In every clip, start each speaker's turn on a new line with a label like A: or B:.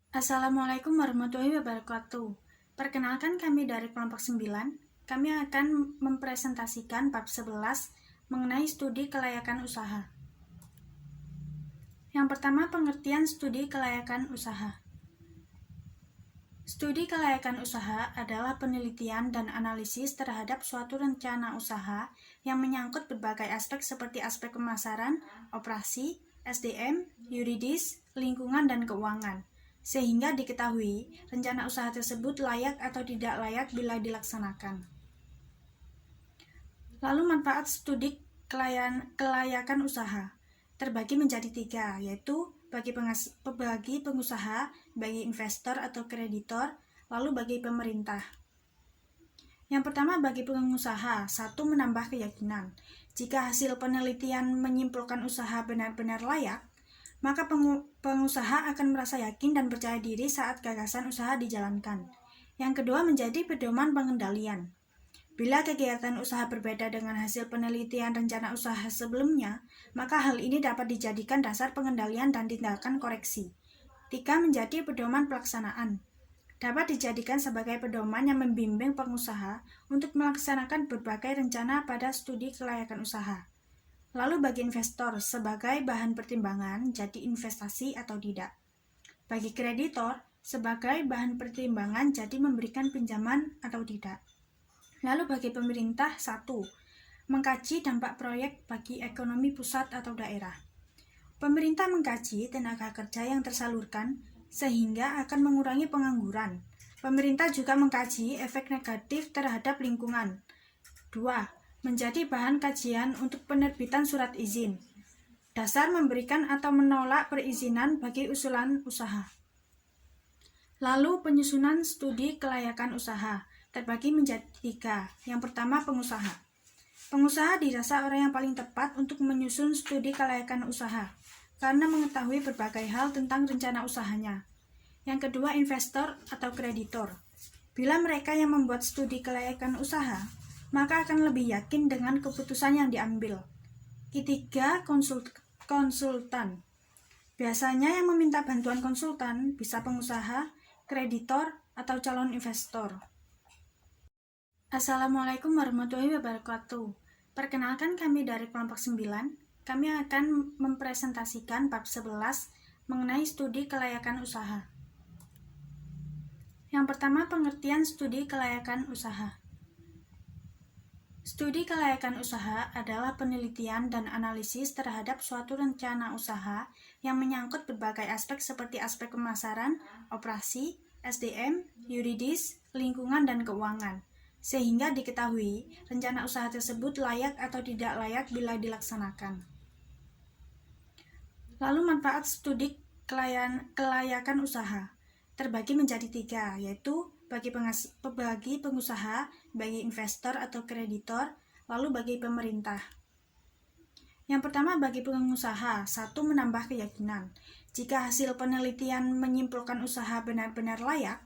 A: Assalamualaikum warahmatullahi wabarakatuh. Perkenalkan kami dari kelompok 9. Kami akan mempresentasikan bab 11 mengenai studi kelayakan usaha. Yang pertama, pengertian studi kelayakan usaha. Studi kelayakan usaha adalah penelitian dan analisis terhadap suatu rencana usaha yang menyangkut berbagai aspek seperti aspek pemasaran, operasi, SDM, yuridis, lingkungan, dan keuangan, sehingga diketahui rencana usaha tersebut layak atau tidak layak bila dilaksanakan. Lalu manfaat studi kelayakan usaha terbagi menjadi 3, yaitu bagi pengusaha, bagi investor atau kreditor, lalu bagi pemerintah. Yang pertama, bagi pengusaha, 1. Menambah keyakinan. Jika hasil penelitian menyimpulkan usaha benar-benar layak, maka pengusaha akan merasa yakin dan percaya diri saat gagasan usaha dijalankan. Yang kedua, menjadi pedoman pengendalian. Bila kegiatan usaha berbeda dengan hasil penelitian rencana usaha sebelumnya, maka hal ini dapat dijadikan dasar pengendalian dan tindakan koreksi. 3. Menjadi pedoman pelaksanaan. Dapat dijadikan sebagai pedoman yang membimbing pengusaha untuk melaksanakan berbagai rencana pada studi kelayakan usaha. Lalu bagi investor, sebagai bahan pertimbangan jadi investasi atau tidak. Bagi kreditor, sebagai bahan pertimbangan jadi memberikan pinjaman atau tidak. Lalu bagi pemerintah, 1. Mengkaji dampak proyek bagi ekonomi pusat atau daerah. Pemerintah mengkaji tenaga kerja yang tersalurkan sehingga akan mengurangi pengangguran. Pemerintah juga mengkaji efek negatif terhadap lingkungan. 2. Menjadi bahan kajian untuk penerbitan surat izin. Dasar memberikan atau menolak perizinan bagi usulan usaha. Lalu penyusunan studi kelayakan usaha terbagi menjadi 3. Yang pertama, pengusaha. Pengusaha dirasa orang yang paling tepat untuk menyusun studi kelayakan usaha karena mengetahui berbagai hal tentang rencana usahanya. Yang kedua, investor atau kreditor. Bila mereka yang membuat studi kelayakan usaha, maka akan lebih yakin dengan keputusan yang diambil. Ketiga, konsultan. Biasanya yang meminta bantuan konsultan bisa pengusaha, kreditor, atau calon investor. Assalamualaikum warahmatullahi wabarakatuh. Perkenalkan kami dari kelompok 9. Kami akan mempresentasikan bab 11 mengenai studi kelayakan usaha. Yang pertama, pengertian studi kelayakan usaha. Studi kelayakan usaha adalah penelitian dan analisis terhadap suatu rencana usaha yang menyangkut berbagai aspek seperti aspek pemasaran, operasi, SDM, yuridis, lingkungan, dan keuangan, sehingga diketahui rencana usaha tersebut layak atau tidak layak bila dilaksanakan. Lalu manfaat studi kelayakan usaha terbagi menjadi 3, yaitu bagi pengusaha, bagi investor atau kreditor, lalu bagi pemerintah. Yang pertama, bagi pengusaha, 1. Menambah keyakinan. Jika hasil penelitian menyimpulkan usaha benar-benar layak,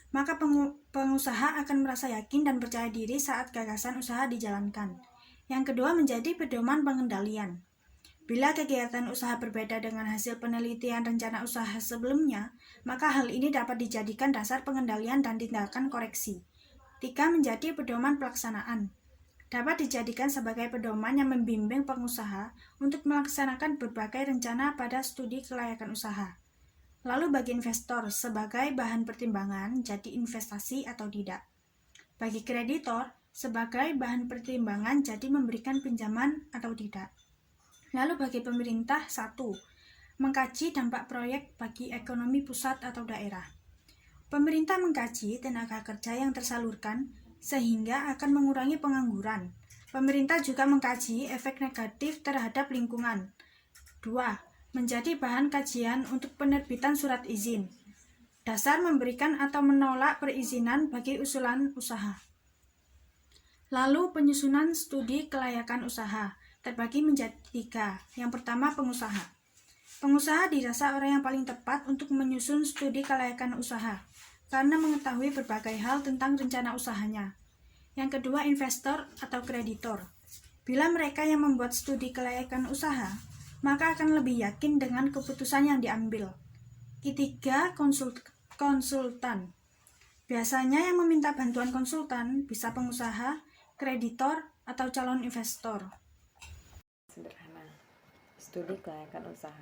A: maka pengusaha akan merasa yakin dan percaya diri saat gagasan usaha dijalankan. Yang kedua, menjadi pedoman pengendalian. Bila kegiatan usaha berbeda dengan hasil penelitian rencana usaha sebelumnya, maka hal ini dapat dijadikan dasar pengendalian dan tindakan koreksi. 3. Menjadi pedoman pelaksanaan. Dapat dijadikan sebagai pedoman yang membimbing pengusaha untuk melaksanakan berbagai rencana pada studi kelayakan usaha. Lalu bagi investor, sebagai bahan pertimbangan jadi investasi atau tidak. Bagi kreditor, sebagai bahan pertimbangan jadi memberikan pinjaman atau tidak. Lalu bagi pemerintah, 1. Mengkaji dampak proyek bagi ekonomi pusat atau daerah. Pemerintah mengkaji tenaga kerja yang tersalurkan sehingga akan mengurangi pengangguran. Pemerintah juga mengkaji efek negatif terhadap lingkungan. 2. Menjadi bahan kajian untuk penerbitan surat izin. Dasar memberikan atau menolak perizinan bagi usulan usaha. Lalu penyusunan studi kelayakan usaha terbagi menjadi 3. Yang pertama, pengusaha. Pengusaha dirasa orang yang paling tepat untuk menyusun studi kelayakan usaha karena mengetahui berbagai hal tentang rencana usahanya. Yang kedua, investor atau kreditor. Bila mereka yang membuat studi kelayakan usaha, maka akan lebih yakin dengan keputusan yang diambil. Ketiga, Konsultan. Biasanya yang meminta bantuan konsultan bisa pengusaha, kreditor, atau calon investor.
B: Sederhana. Studi kelayakan usaha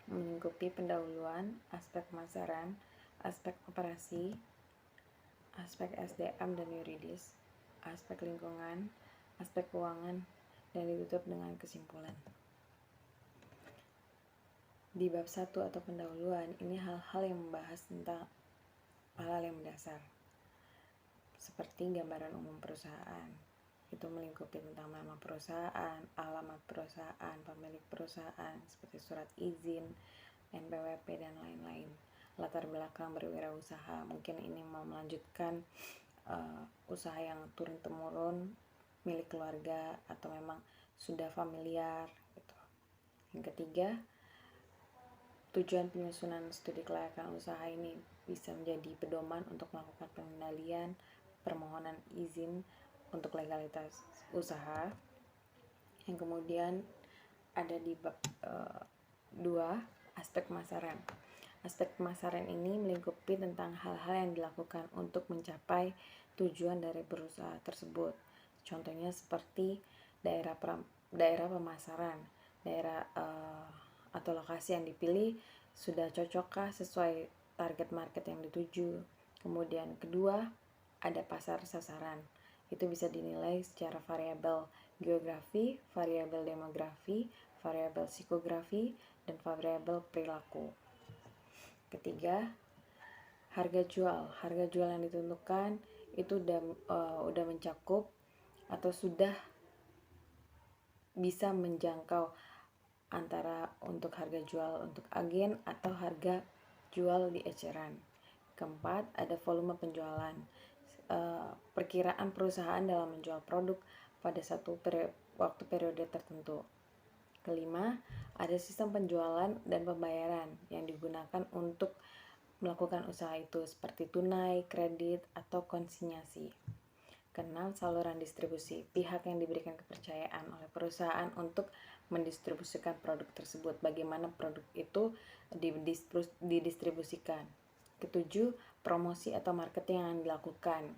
B: melingkupi pendahuluan, aspek pemasaran, aspek operasi, aspek SDM dan yuridis, aspek lingkungan, aspek keuangan, dan ditutup dengan kesimpulan. Di bab 1 atau pendahuluan, ini hal-hal yang membahas tentang hal-hal yang mendasar, seperti gambaran umum perusahaan. Itu melingkupi tentang nama perusahaan, alamat perusahaan, pemilik perusahaan, seperti surat izin, NPWP, dan lain-lain. Latar belakang berwirausaha, mungkin ini mau melanjutkan usaha yang turun-temurun milik keluarga atau memang sudah familiar gitu. Yang ketiga, tujuan penyusunan studi kelayakan usaha ini bisa menjadi pedoman untuk melakukan pengendalian permohonan izin untuk legalitas usaha. Yang kemudian ada di bab 2, aspek pemasaran. Aspek pemasaran ini melingkupi tentang hal-hal yang dilakukan untuk mencapai tujuan dari perusahaan tersebut. Contohnya seperti daerah pemasaran, daerah atau lokasi yang dipilih sudah cocokkah sesuai target market yang dituju. Kemudian kedua, ada pasar sasaran. Itu bisa dinilai secara variabel geografi, variabel demografi, variabel psikografi, dan variabel perilaku. Ketiga, harga jual. Harga jual yang ditentukan itu udah mencakup atau sudah bisa menjangkau antara untuk harga jual untuk agen atau harga jual di eceran. Keempat, ada volume penjualan. Perkiraan perusahaan dalam menjual produk pada satu waktu periode tertentu. Kelima, ada sistem penjualan dan pembayaran yang digunakan untuk melakukan usaha itu seperti tunai, kredit, atau konsinyasi. Keenam, saluran distribusi. Pihak yang diberikan kepercayaan oleh perusahaan untuk mendistribusikan produk tersebut. Bagaimana produk itu didistribusikan. Ketujuh, promosi atau marketing yang dilakukan.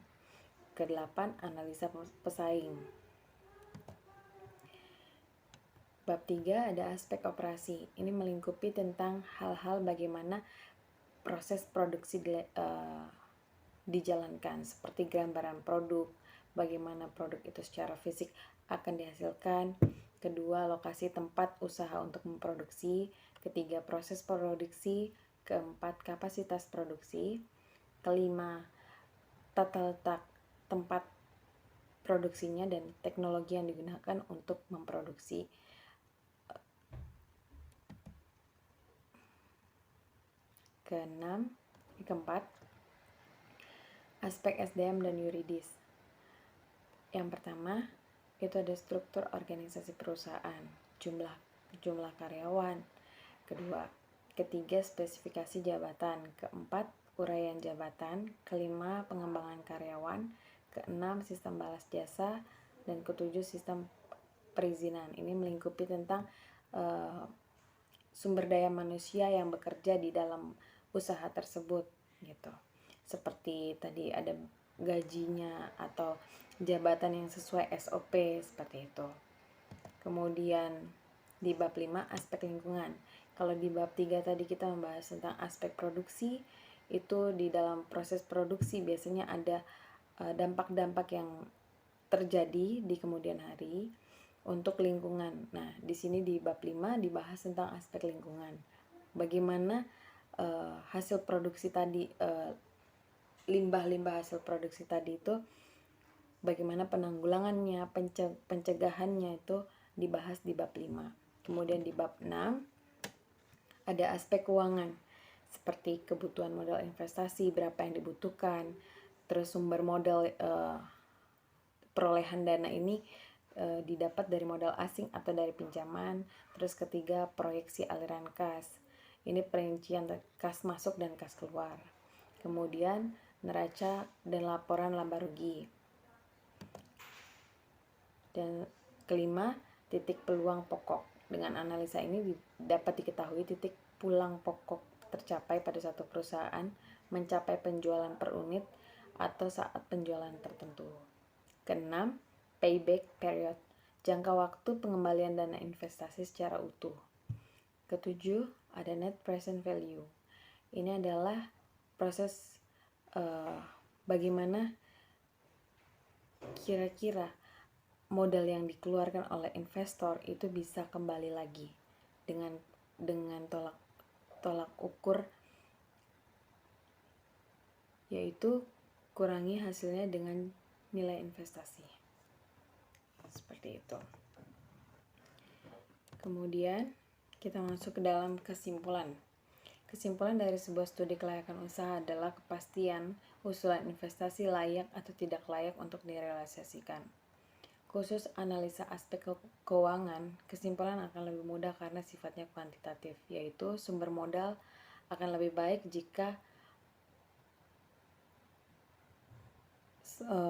B: Kedelapan, analisa pesaing. Bab 3 ada aspek operasi. Ini melingkupi tentang hal-hal bagaimana proses produksi dijalankan, seperti gambaran produk, bagaimana produk itu secara fisik akan dihasilkan. Kedua, lokasi tempat usaha untuk memproduksi. Ketiga, proses produksi. Keempat, kapasitas produksi. Kelima, tata letak tempat produksinya dan teknologi yang digunakan untuk memproduksi. Keempat, aspek SDM dan yuridis. Yang pertama, itu ada struktur organisasi perusahaan, jumlah karyawan. Ketiga, spesifikasi jabatan. Keempat, uraian jabatan. Kelima, pengembangan karyawan. Keenam, sistem balas jasa. Dan ketujuh, sistem perizinan. Ini melingkupi tentang sumber daya manusia yang bekerja di dalam usaha tersebut gitu. Seperti tadi ada gajinya atau jabatan yang sesuai SOP seperti itu. Kemudian di bab 5 aspek lingkungan. Kalau di bab 3 tadi kita membahas tentang aspek produksi, itu di dalam proses produksi biasanya ada dampak-dampak yang terjadi di kemudian hari untuk lingkungan. Nah, di sini di bab 5 dibahas tentang aspek lingkungan. Bagaimana hasil produksi tadi, limbah-limbah hasil produksi tadi itu, bagaimana penanggulangannya, pencegahannya itu dibahas di bab 5. Kemudian di bab 6 ada aspek keuangan, seperti kebutuhan modal investasi, berapa yang dibutuhkan, terus sumber modal perolehan dana ini didapat dari modal asing atau dari pinjaman. Terus ketiga, proyeksi aliran kas. Ini perincian kas masuk dan kas keluar. Kemudian neraca dan laporan laba rugi. Dan kelima, titik peluang pokok. Dengan analisa ini dapat diketahui titik pulang pokok tercapai pada satu perusahaan mencapai penjualan per unit atau saat penjualan tertentu. Keenam, payback period, jangka waktu pengembalian dana investasi secara utuh. Ketujuh, ada net present value. Ini adalah proses bagaimana kira-kira modal yang dikeluarkan oleh investor itu bisa kembali lagi dengan tolak ukur, yaitu kurangi hasilnya dengan nilai investasi. Seperti itu. Kemudian kita masuk ke dalam kesimpulan. Kesimpulan dari sebuah studi kelayakan usaha adalah kepastian usulan investasi layak atau tidak layak untuk direalisasikan. Khusus analisa aspek keuangan, kesimpulan akan lebih mudah karena sifatnya kuantitatif, yaitu sumber modal akan lebih baik jika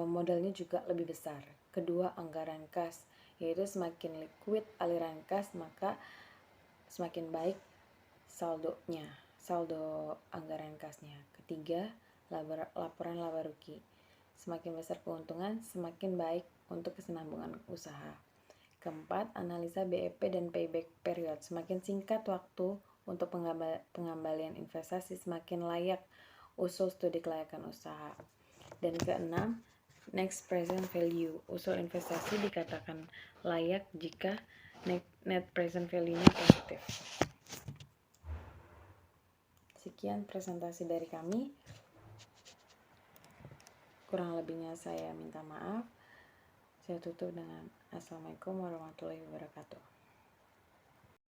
B: modalnya juga lebih besar. Kedua, anggaran kas, yaitu semakin liquid aliran kas, maka semakin baik saldo anggaran kasnya. Ketiga, laporan laba rugi. Semakin besar keuntungan, semakin baik untuk kesinambungan usaha. Keempat, analisa BEP dan payback period. Semakin singkat waktu untuk pengembalian investasi, semakin layak usul studi kelayakan usaha. Dan keenam, next present value. Usul investasi dikatakan layak jika net present value-nya positif. Sekian presentasi dari kami. Kurang lebihnya saya minta maaf. Saya tutup dengan Assalamualaikum warahmatullahi wabarakatuh.